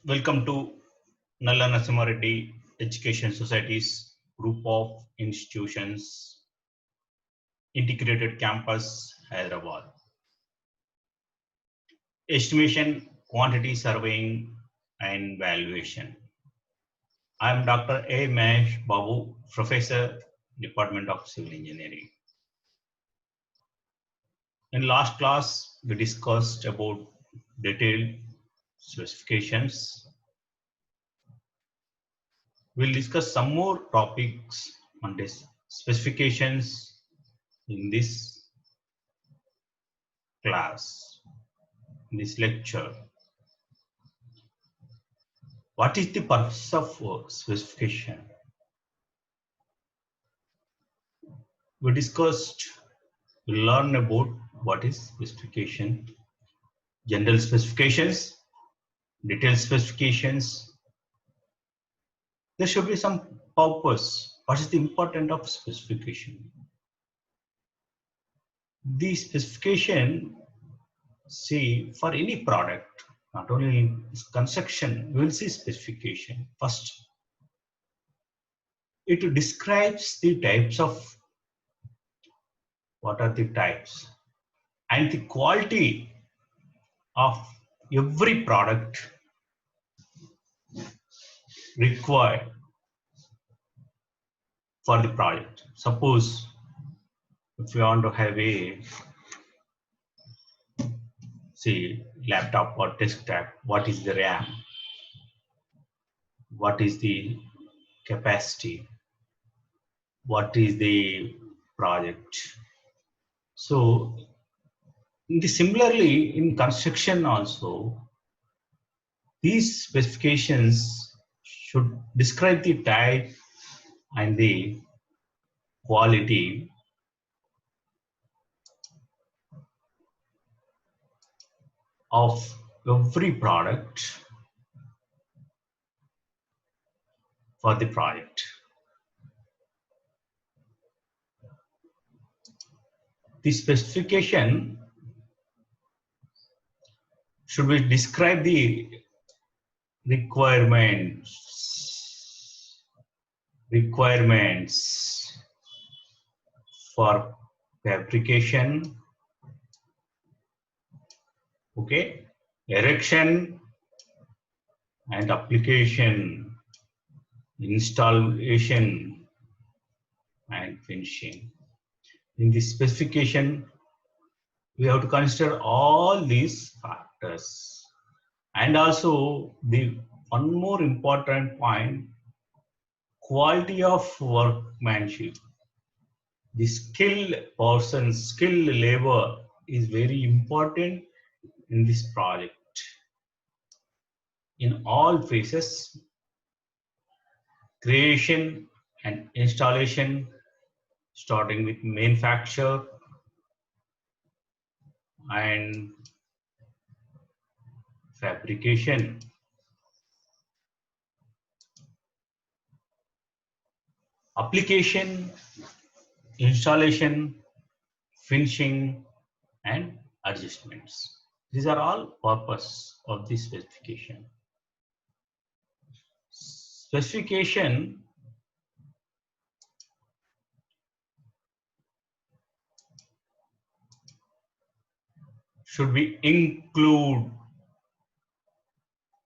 Welcome to Nalla Narasimha Reddy Education Society's group of institutions, Integrated Campus, Hyderabad. Estimation, quantity surveying, and valuation. I am Dr. A. Mahesh Babu, Professor, Department of Civil Engineering. In last class, we discussed about detailed specifications. We'll discuss some more topics on this specifications in this class, in this lecture. What is the purpose of specification? We learn about what is specification, general specifications, detailed specifications. There should be some purpose. What is the importance of specification? The specification, see, for any product, not only in construction, we will see specification. First, it describes the types of, what are the types, and the quality of every product required for the project. Suppose if you want to have a, say, laptop or desktop, what is the RAM? What is the capacity? What is the project? So similarly in construction also, these specifications should describe the type and the quality of every product for the project. The specification should be describe the requirements for fabrication, okay, erection and application, installation and finishing. In this specification, we have to consider all these factors. And also the one more important point, quality of workmanship. The skilled person, skilled labor is very important in this project. In all phases, creation and installation, starting with manufacture and fabrication, application, installation, finishing and adjustments. These are all purpose of this specification. Specification should be include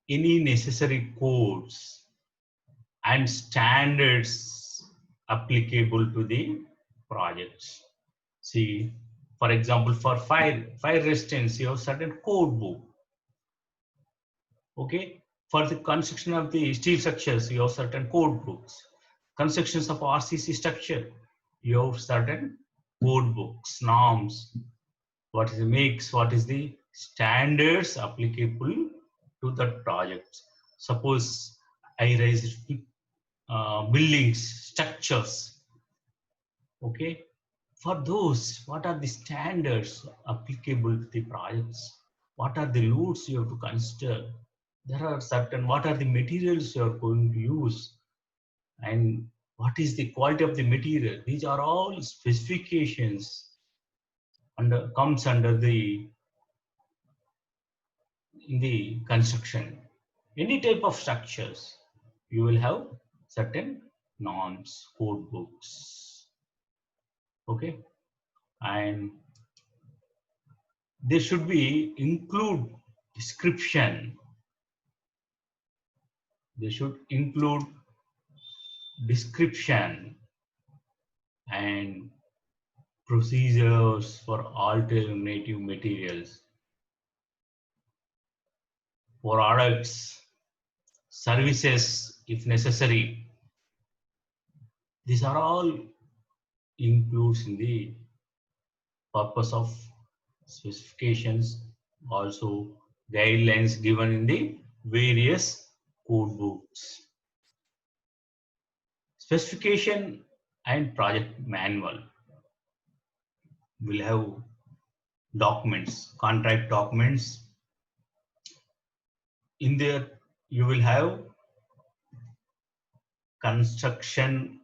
any necessary codes and standards applicable to the projects. See, for example, for fire resistance, you have certain code book. Okay, for the construction of the steel structures, you have certain code books. Constructions of RCC structure, you have certain code books, norms. What is the mix? What is the standards applicable to that project? Suppose I raise buildings, structures. Okay, for those, what are the standards applicable to the projects? What are the loads you have to consider? There are certain, what are the materials you are going to use? And what is the quality of the material? These are all specifications comes under the in the construction. any type of structures, you will have certain norms, code books. Okay, and they should be include description. They should include description and procedures for alternative materials, for products, services if necessary. These are all includes in the purpose of specifications, also guidelines given in the various code books. Specification and project manual will have documents, contract documents. In there, you will have construction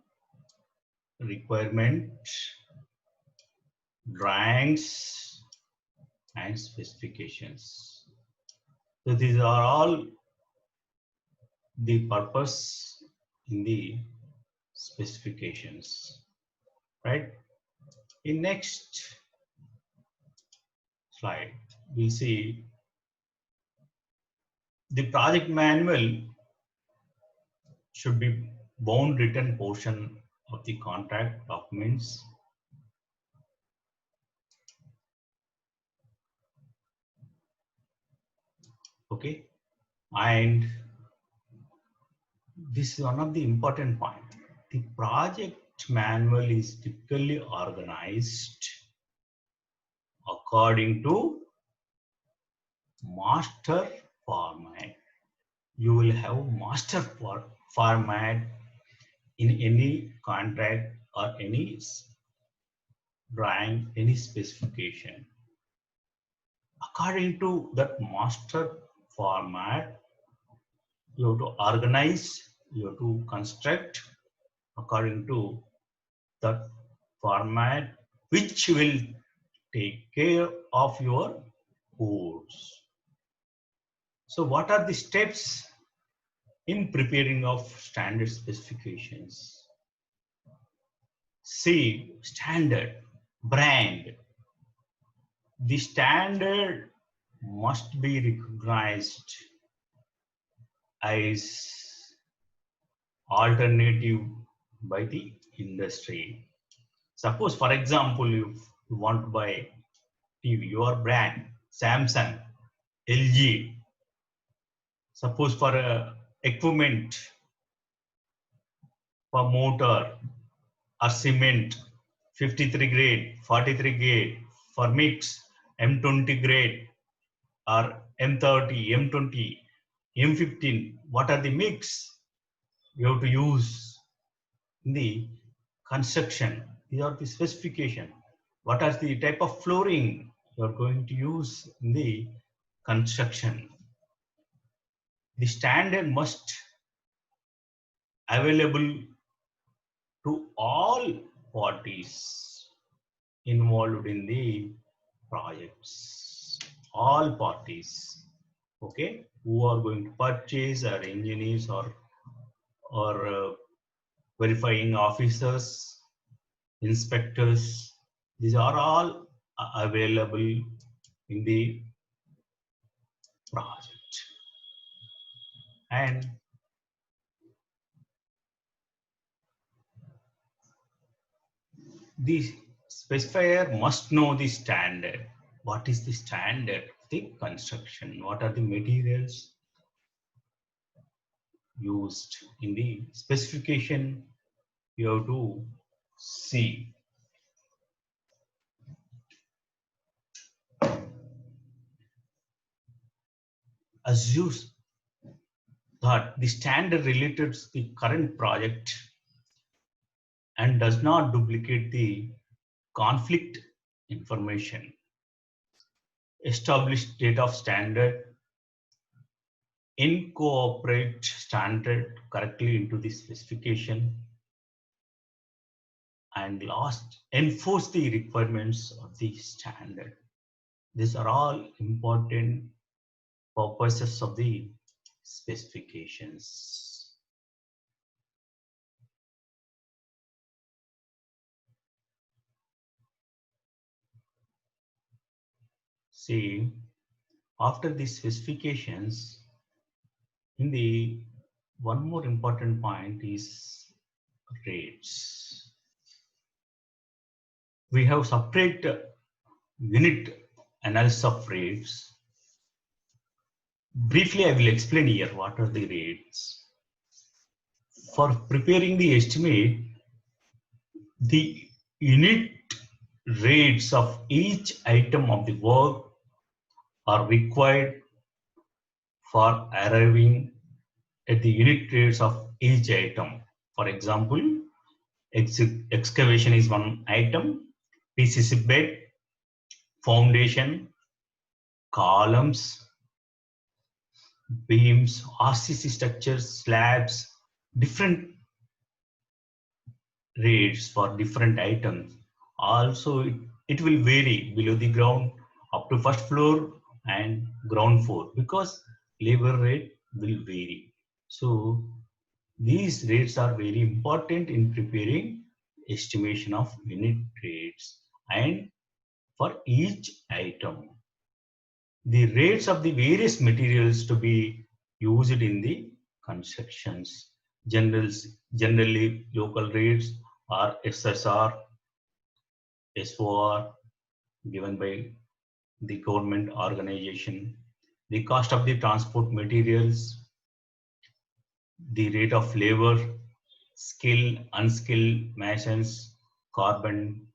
requirement, drawings, and specifications. So these are all the purpose in the specifications, right? In next slide, we'll see the project manual should be bound written portion of the contract documents. Okay, and this is one of the important points. The project manual is typically organized according to master format. You will have master format in any contract or any drawing, any specification. According to that master format, you have to organize, you have to construct according to that format, which will take care of your codes. So what are the steps in preparing of standard specifications? See, standard, brand. The standard must be recognized as alternative by the industry. Suppose, for example, if you want to buy TV, your brand, Samsung, LG. Suppose for equipment, for motor or cement, 53 grade, 43 grade, for mix, M20 grade or M30, M20, M15, what are the mix you have to use in the construction? These are the specification. What are the type of flooring you are going to use in the construction? The standard must available to all parties involved in the projects. All parties, okay, who are going to purchase, or engineers, or verifying officers, inspectors. These are all available in the project. And the specifier must know the standard. What is the standard of the construction? What are the materials used in the specification? You have to see. Assume that the standard related to the current project and does not duplicate the conflict information. Establish date of standard, incorporate standard correctly into the specification, and last, enforce the requirements of the standard. These are all important purposes of the specifications. See, after these specifications, in the one more important point is rates. We have separate unit analysis of rates. Briefly, I will explain here what are the rates. For preparing the estimate, the unit rates of each item of the work are required for arriving at the unit rates of each item. For example, excavation is one item, PCC bed, foundation, columns, beams, RCC structures, slabs, different rates for different items. Also, it will vary below the ground up to first floor and ground floor because labor rate will vary. So these rates are very important in preparing estimation of unit rates and for each item. The rates of the various materials to be used in the constructions. Generally, local rates are SSR, SOR given by the government organization. The cost of the transport materials, the rate of labor, skilled, unskilled masons, carpenters,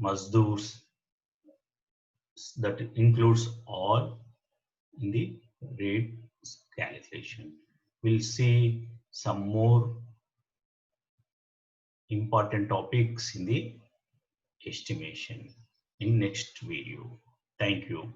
mazdoors, that includes all in the rate calculation. We'll see some more important topics in the estimation in next video. Thank you.